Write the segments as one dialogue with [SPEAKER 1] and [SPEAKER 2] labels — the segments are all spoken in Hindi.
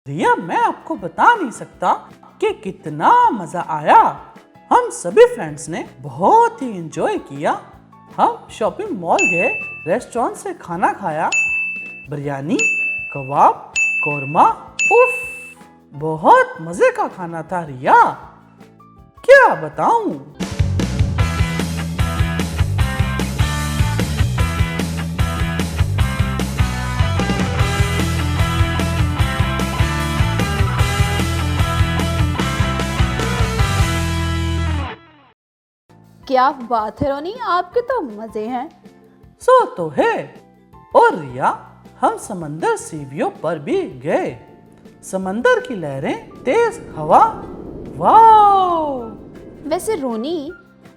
[SPEAKER 1] रिया, मैं आपको बता नहीं सकता कि कितना मजा आया। हम सभी फ्रेंड्स ने बहुत ही एंजॉय किया। हम शॉपिंग मॉल गए, रेस्टोरेंट से खाना खाया, बिरयानी, कबाब, कोरमा। उफ, बहुत मजे का खाना था रिया, क्या बताऊं।
[SPEAKER 2] क्या बात है रोनी, आपके तो मजे हैं।
[SPEAKER 1] सो तो है। और रिया, हम समंदर सीवियों पर भी गए। समंदर की लहरें, तेज हवा, वाह।
[SPEAKER 2] वैसे रोनी,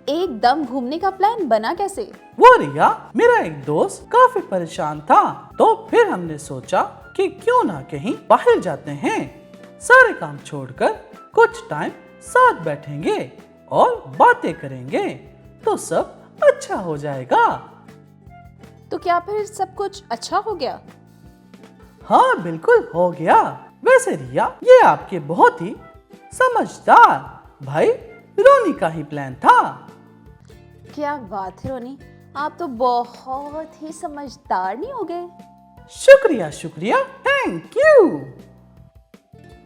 [SPEAKER 2] एकदम घूमने का प्लान बना कैसे?
[SPEAKER 1] वो रिया, मेरा एक दोस्त काफी परेशान था, तो फिर हमने सोचा कि क्यों ना कहीं बाहर जाते हैं। सारे काम छोड़कर कुछ टाइम साथ बैठेंगे और बातें करेंगे तो सब अच्छा हो जाएगा।
[SPEAKER 2] तो क्या फिर सब कुछ अच्छा हो गया?
[SPEAKER 1] हाँ, बिल्कुल हो गया। वैसे रिया, ये आपके बहुत ही समझदार भाई रोनी का ही प्लान था।
[SPEAKER 2] क्या बात है रोनी, आप तो बहुत ही समझदार नहीं हो गए।
[SPEAKER 1] शुक्रिया शुक्रिया, थैंक यू।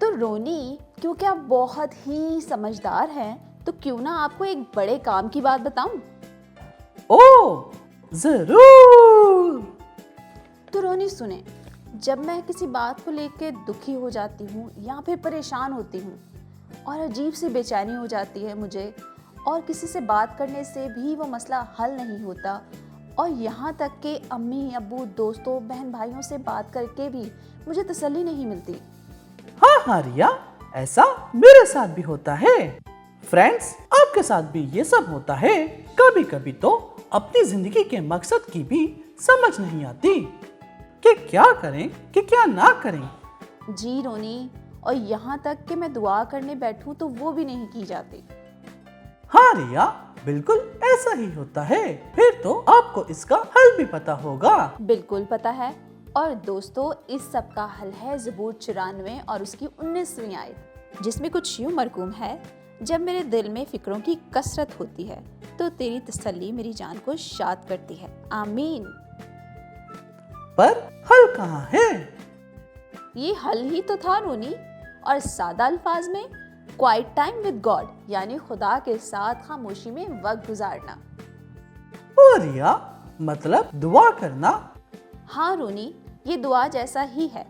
[SPEAKER 2] तो रोनी, क्योंकि आप बहुत ही समझदार हैं, तो क्यों ना आपको एक बड़े काम की बात बताऊं?
[SPEAKER 1] ओ, जरूर।
[SPEAKER 2] तो रोनी सुने, जब मैं किसी बात को लेकर दुखी हो जाती हूँ या फिर परेशान होती हूँ और अजीब सी बेचैनी हो जाती है मुझे, और किसी से बात करने से भी वो मसला हल नहीं होता, और यहाँ तक कि अम्मी अब्बू दोस्तों बहन भाइयों से बात करके भी मुझे तसल्ली नहीं मिलती।
[SPEAKER 1] हाँ रिया, ऐसा मेरे साथ भी होता है। फ्रेंड्स, आपके साथ भी ये सब होता है। कभी कभी तो अपनी जिंदगी के मकसद की भी समझ नहीं आती कि क्या करें कि क्या ना करें।
[SPEAKER 2] जी रोनी, और यहाँ तक कि मैं दुआ करने बैठूं तो वो भी नहीं की जाती।
[SPEAKER 1] हाँ रिया, बिल्कुल ऐसा ही होता है। फिर तो आपको इसका हल भी पता होगा।
[SPEAKER 2] बिल्कुल पता है। और दोस्तों, इस सब का हल है ज़बूर 94 और उसकी 19वीं आयत, जिसमें कुछ यूं मरकूम है, जब मेरे दिल में फिक्रों की कसरत होती है तो तेरी तसल्ली मेरी जान को शाद करती है। आमीन।
[SPEAKER 1] पर हल कहाँ है?
[SPEAKER 2] ये हल ही तो था रोनी, और सादा अल्फाज में क्वाइट टाइम विद गॉड, यानी खुदा के साथ खामोशी में वक्त गुजारना।
[SPEAKER 1] ओ रिया, मतलब दुआ करना?
[SPEAKER 2] हाँ रोनी, ये दुआ जैसा ही है,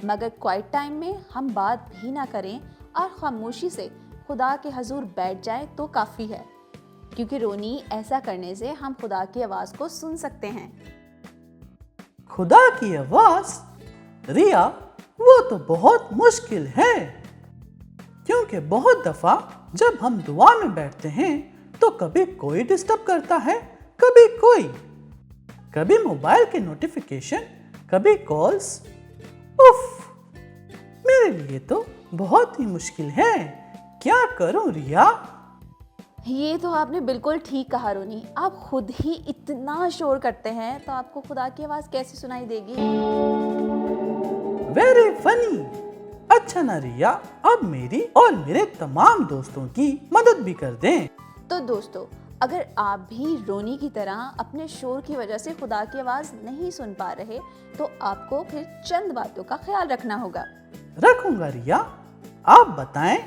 [SPEAKER 2] मगर क्वाइट टाइम में हम बात भी ना करें और खामोशी से खुदा के हजूर बैठ जाएं तो काफ़ी है, क्योंकि रोनी, ऐसा करने से हम खुदा की आवाज़ को सुन सकते हैं।
[SPEAKER 1] खुदा की आवाज़? रिया, वो तो बहुत मुश्किल है, क्योंकि बहुत दफा जब हम दुआ में बैठते हैं तो कभी कोई डिस्टर्ब करता है, कभी कोई, कभी मोबाइल के नोटिफिकेशन, कभी कॉल्स। उफ, मेरे लिए तो बहुत ही मुश्किल है। क्या करूं रिया?
[SPEAKER 2] ये तो आपने बिल्कुल ठीक कहा रोनी, आप खुद ही इतना शोर करते हैं तो आपको खुदा की आवाज़ कैसे सुनाई देगी?
[SPEAKER 1] Very funny. अच्छा ना रिया, अब मेरी और मेरे तमाम दोस्तों की मदद भी कर दें।
[SPEAKER 2] तो दोस्तों, अगर आप भी रोनी की तरह अपने शोर की वजह से खुदा की आवाज़ नहीं सुन पा रहे, तो आपको फिर चंद बातों का ख्याल रखना होगा।
[SPEAKER 1] रखूंगा रिया, आप बताएं।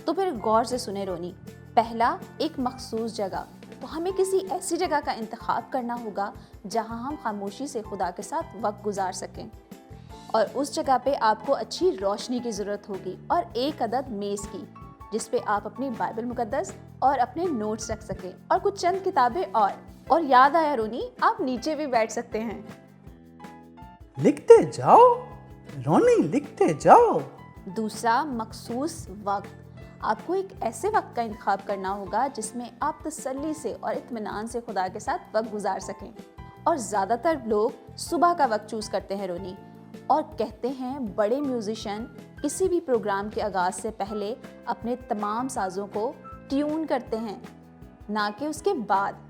[SPEAKER 2] तो फिर गौर से सुने रोनी। पहला, एक मखसूस जगह। तो हमें किसी ऐसी जगह का इंतखाब करना होगा जहां हम खामोशी से खुदा के साथ वक्त गुजार सकें, और उस जगह पे आपको अच्छी रोशनी की ज़रूरत होगी, और एक अदद मेज़ की, जिस पे आप अपनी बाइबल मुकद्दस और अपने नोट्स रख सकें, और कुछ चंद किताबें। और याद आया रोनी, आप नीचे भी बैठ सकते हैं।
[SPEAKER 1] लिखते जाओ रोनी, लिखते जाओ।
[SPEAKER 2] दूसरा, मखसूस वक्त। आपको एक ऐसे वक्त का इंतखाब करना होगा जिसमें आप तसल्ली से और इत्मीनान से खुदा के साथ वक्त गुजार सकें, और ज़्यादातर लोग सुबह का वक्त चूज़ करते हैं रोनी, और कहते हैं बड़े म्यूजिशियन किसी भी प्रोग्राम के आगाज़ से पहले अपने तमाम साज़ों को ट्यून करते हैं, ना कि उसके बाद।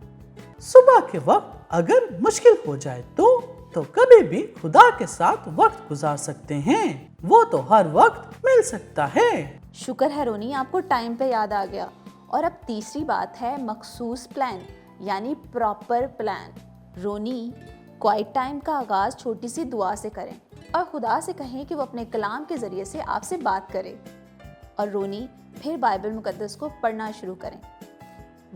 [SPEAKER 1] सुबह के वक्त अगर मुश्किल हो जाए तो कभी भी खुदा के साथ वक्त गुजार सकते हैं। वो तो हर वक्त मिल सकता है।
[SPEAKER 2] शुक्र है रोनी, आपको टाइम पे याद आ गया। और अब तीसरी बात है मखसूस प्लान, यानी प्रॉपर प्लान। रोनी, क्वाइट टाइम का आगाज़ छोटी सी दुआ से करें और खुदा से कहें कि वो अपने कलाम के ज़रिए से आपसे बात करे। और रोनी, फिर बाइबल मुकद्दस को पढ़ना शुरू करें।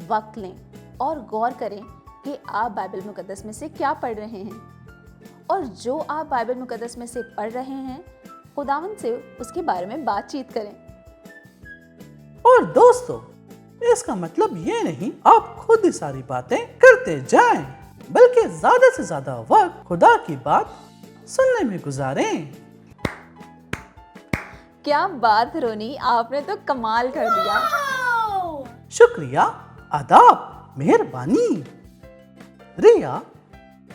[SPEAKER 2] वक्त लें और गौर करें कि आप बाइबल मुकद्दस में से क्या पढ़ रहे हैं, और जो आप बाइबल मुकद्दस में से पढ़ रहे हैं खुदावंद से उसके बारे में बातचीत करें।
[SPEAKER 1] और दोस्तों, इसका मतलब ये नहीं आप खुद ही सारी बातें करते जाएं, बल्कि ज्यादा से ज्यादा वक्त खुदा की बात सुनने में गुजारें।
[SPEAKER 2] क्या बात रोनी, आपने तो कमाल कर दिया।
[SPEAKER 1] शुक्रिया, आदाब, मेहरबानी। रिया,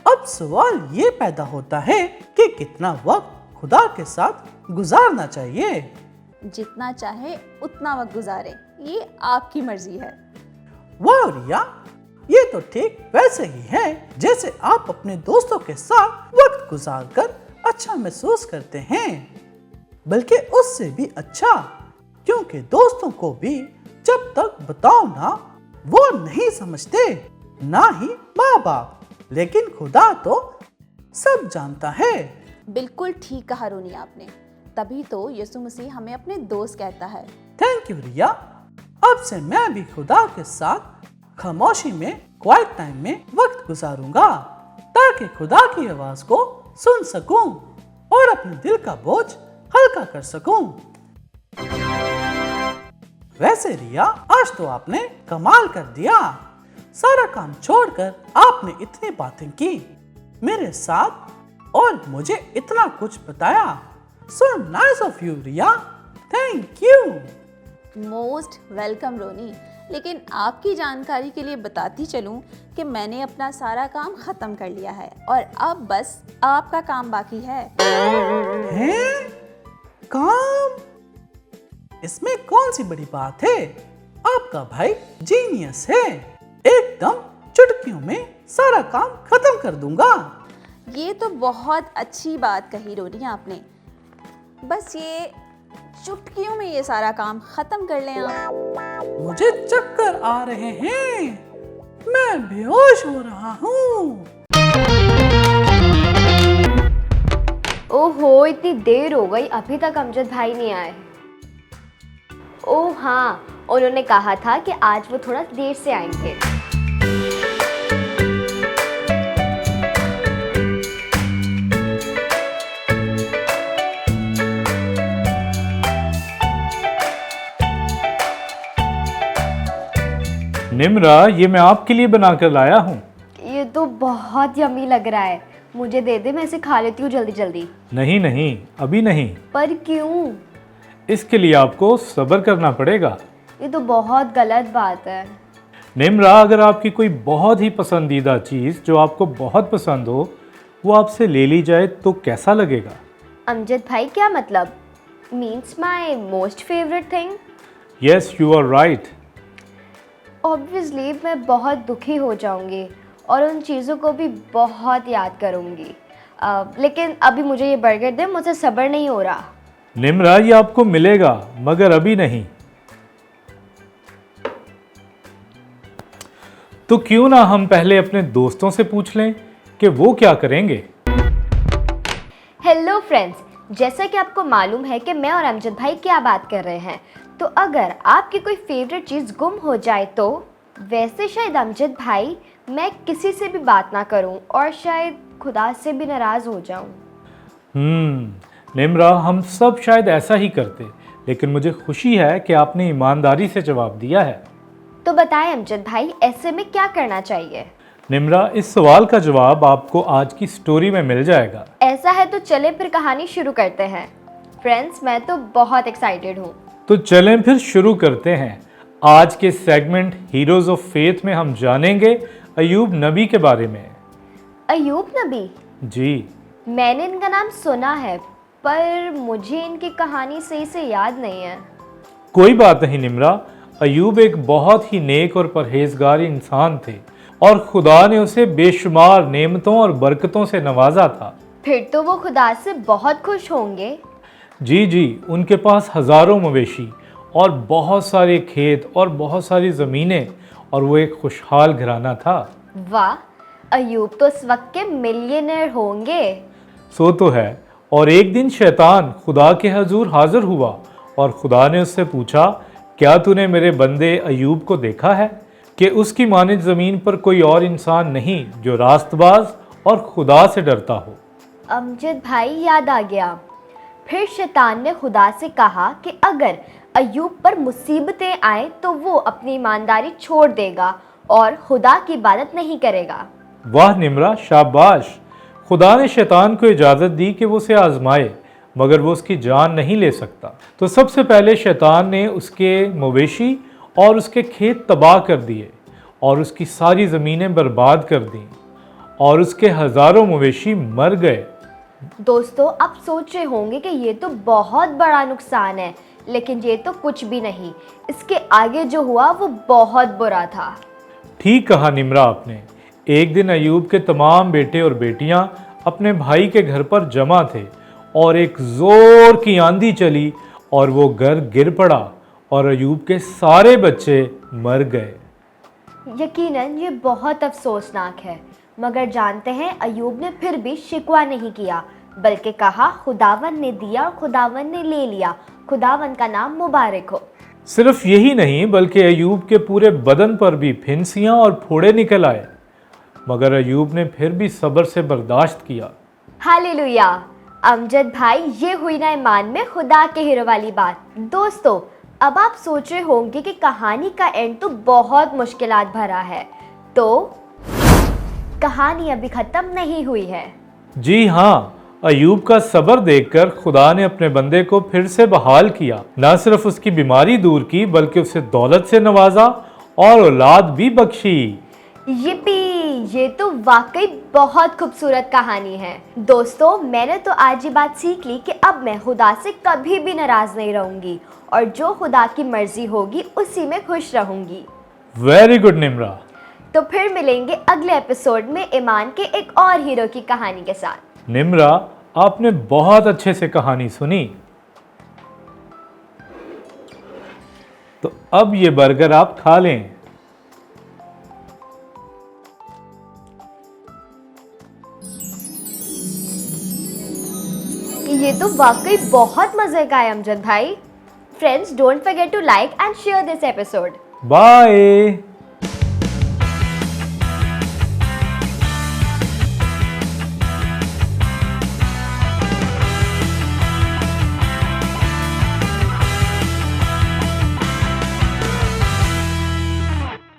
[SPEAKER 1] अब सवाल ये पैदा होता है कि कितना वक्त खुदा के साथ गुजारना चाहिए।
[SPEAKER 2] जितना चाहे उतना वक्त गुजारे, ये आपकी मर्जी है।
[SPEAKER 1] वाह रिया, ये तो ठीक वैसे ही है जैसे आप अपने दोस्तों के साथ वक्त गुजारकर अच्छा महसूस करते हैं, बल्कि उससे भी अच्छा, क्योंकि दोस्तों को भी जब तक बताओ ना वो नहीं समझते, ना ही माँ बाप, लेकिन खुदा तो सब जानता है।
[SPEAKER 2] बिल्कुल ठीक कहा रोनी आपने, तभी तो यीशु मसीह हमें अपने दोस्त कहता है।
[SPEAKER 1] थैंक यू रिया। अब से मैं भी खुदा के साथ खामोशी में, क्वाइट टाइम में वक्त गुजारूंगा, ताकि खुदा की आवाज को सुन सकूं और अपने दिल का बोझ हल्का कर सकूं। वैसे रिया, आज तो आपने कमाल कर दिया। सारा काम छोड़कर आपने इतनी बातें की मेरे साथ और मुझे इतना कुछ बताया। So nice of you Riya, thank you.
[SPEAKER 2] Most welcome Ronnie, लेकिन आपकी जानकारी के लिए बताती चलूं कि मैंने अपना सारा काम खत्म कर लिया है और अब बस आपका काम बाकी है।
[SPEAKER 1] हैं? काम? इसमें कौन सी बड़ी बात है? आपका भाई जीनियस है, एकदम चुटकियों में सारा काम खत्म कर दूंगा।
[SPEAKER 2] ये तो बहुत अच्छी बात कही रोनी आपने, बस ये चुटकियों में ये सारा काम खत्म कर लें आप।
[SPEAKER 1] मुझे चक्कर आ रहे हैं, मैं बेहोश हो रहा हूँ।
[SPEAKER 3] ओहो, इतनी देर हो गई, अभी तक अमजद भाई नहीं आए। ओह हाँ, उन्होंने कहा था कि आज वो थोड़ा देर से आएंगे।
[SPEAKER 4] निम्रा, ये मैं आपके लिए बना कर लाया हूँ।
[SPEAKER 3] ये तो बहुत यम्मी लग रहा है, मुझे दे दे, मैं इसे खा लेती हूँ जल्दी जल्दी।
[SPEAKER 4] नहीं नहीं, अभी नहीं।
[SPEAKER 3] पर क्यों?
[SPEAKER 4] इसके लिए आपको सब्र करना पड़ेगा।
[SPEAKER 3] ये तो बहुत गलत बात है।
[SPEAKER 4] निम्रा, अगर आपकी कोई बहुत ही पसंदीदा चीज़ जो आपको बहुत पसंद हो वो आपसे ले ली जाए तो कैसा लगेगा?
[SPEAKER 3] अमजद भाई, क्या मतलब? Means my most favourite thing?
[SPEAKER 4] Yes, you are right.
[SPEAKER 3] Obviously मैं बहुत दुखी हो जाऊंगी और उन चीज़ों को भी बहुत याद करूंगी। लेकिन अभी मुझे ये बर्गर दे, मुझे सब्र नहीं हो रहा।
[SPEAKER 4] निम्रा, ये आपको मिलेगा मगर अभी नहीं। तो क्यों ना हम पहले अपने दोस्तों से पूछ लें कि वो क्या करेंगे।
[SPEAKER 3] हेलो फ्रेंड्स, जैसा कि आपको मालूम है कि मैं और अमजद भाई क्या बात कर रहे हैं, तो अगर आपकी कोई फेवरेट चीज़ गुम हो जाए तो वैसे शायद अमजद भाई मैं किसी से भी बात ना करूं और शायद खुदा से भी नाराज़ हो जाऊं।
[SPEAKER 4] निम्रा, हम सब शायद ऐसा ही करते, लेकिन मुझे खुशी है कि आपने ईमानदारी से जवाब दिया है।
[SPEAKER 3] तो बताएं अमजद भाई, ऐसे में क्या करना चाहिए?
[SPEAKER 4] निम्रा, इस सवाल का जवाब आपको आज की स्टोरी में मिल जाएगा।
[SPEAKER 3] ऐसा है तो चले फिर कहानी शुरू करते हैं। फ्रेंड्स, मैं तो बहुत एक्साइटेड हूँ।
[SPEAKER 4] तो चलें फिर शुरू करते हैं। आज के सेगमेंट हीरोज ऑफ फेथ में हम जानेंगे अयूब नबी के बारे में।
[SPEAKER 3] अयूब नबी?
[SPEAKER 4] जी,
[SPEAKER 3] मैंने इनका नाम सुना है, पर मुझे इनकी कहानी सही से याद नहीं है।
[SPEAKER 4] कोई बात नहीं निम्रा, अयूब एक बहुत ही नेक और परहेजगार इंसान थे और खुदा ने उसे बेशुमार नेमतों और बरकतों से नवाजा था।
[SPEAKER 3] फिर तो वो खुदा से बहुत खुश होंगे।
[SPEAKER 4] जी जी, उनके पास हज़ारों मवेशी और बहुत सारे खेत और बहुत सारी ज़मीनें, और वो एक खुशहाल घराना था।
[SPEAKER 3] वाह, अयूब तो इस वक्त के मिलियनेयर होंगे।
[SPEAKER 4] सो तो है। और एक दिन शैतान खुदा के हजूर हाजिर हुआ और खुदा ने उससे पूछा, क्या तूने मेरे बंदे अयूब को देखा है कि उसकी मानित ज़मीन पर कोई और इंसान नहीं जो रास्तबाज और खुदा से डरता हो।
[SPEAKER 3] अमजद भाई, याद आ गया। फिर शैतान ने खुदा से कहा कि अगर अयूब पर मुसीबतें आए तो वो अपनी ईमानदारी छोड़ देगा और खुदा की इबादत नहीं करेगा।
[SPEAKER 4] वाह निम्रा, शाबाश। खुदा ने शैतान को इजाज़त दी कि वो उसे आजमाए, मगर वो उसकी जान नहीं ले सकता। तो सबसे पहले शैतान ने उसके मवेशी और उसके खेत तबाह कर दिए और उसकी सारी ज़मीनें बर्बाद कर दी और उसके हज़ारों मवेशी मर गए।
[SPEAKER 3] दोस्तों, आप सोच रहे होंगे कि ये तो बहुत बड़ा नुकसान है, लेकिन ये तो कुछ भी नहीं। इसके आगे जो हुआ वो बहुत बुरा था।
[SPEAKER 4] ठीक कहा निम्रा आपने। एक दिन अयूब के तमाम बेटे और बेटियां अपने भाई के घर पर जमा थे और एक जोर की आंधी चली और वो घर गिर पड़ा और अयूब के सारे बच्चे मर गए।
[SPEAKER 3] यकीनन ये बहुत अफसोसनाक है, मगर जानते हैं अयूब ने फिर भी शिकवा नहीं किया, बल्कि कहा खुदावन ने दिया और खुदावन ने ले लिया, खुदावन का नाम मुबारक हो।
[SPEAKER 4] सिर्फ यही नहीं, बल्कि अयूब के पूरे बदन पर भी फिंसियां और फोड़े निकल आए, मगर अयूब ने फिर भी सब्र से बर्दाश्त किया।
[SPEAKER 3] हालेलुया। अमजद भाई, ये हुई ना ईमान में खुदा के हीरो वाली बात। दोस्तों, अब आप सोच रहे होंगे कि कहानी का एंड तो बहुत मुश्किलात भरा है, तो कहानी अभी खत्म नहीं हुई है।
[SPEAKER 4] जी हाँ, अयूब का सब्र देखकर खुदा ने अपने बंदे को फिर से बहाल किया। न सिर्फ उसकी बीमारी दूर की, बल्कि उसे दौलत से नवाजा और औलाद भी बख्शी।
[SPEAKER 3] yippee! ये तो वाकई बहुत खूबसूरत कहानी है। दोस्तों, मैंने तो आज ये बात सीख ली कि अब मैं खुदा से कभी भी नाराज नहीं रहूंगी और जो खुदा की मर्जी होगी उसी में खुश रहूंगी।
[SPEAKER 4] Very good Nimra.
[SPEAKER 3] तो फिर मिलेंगे अगले एपिसोड में ईमान के एक और हीरो की कहानी के साथ।
[SPEAKER 4] निम्रा, आपने बहुत अच्छे से कहानी सुनी। तो अब ये बर्गर आप खा लें।
[SPEAKER 3] ये तो वाकई बहुत मजे का है अमजद भाई। Friends, don't forget to like and share this episode.
[SPEAKER 4] Bye.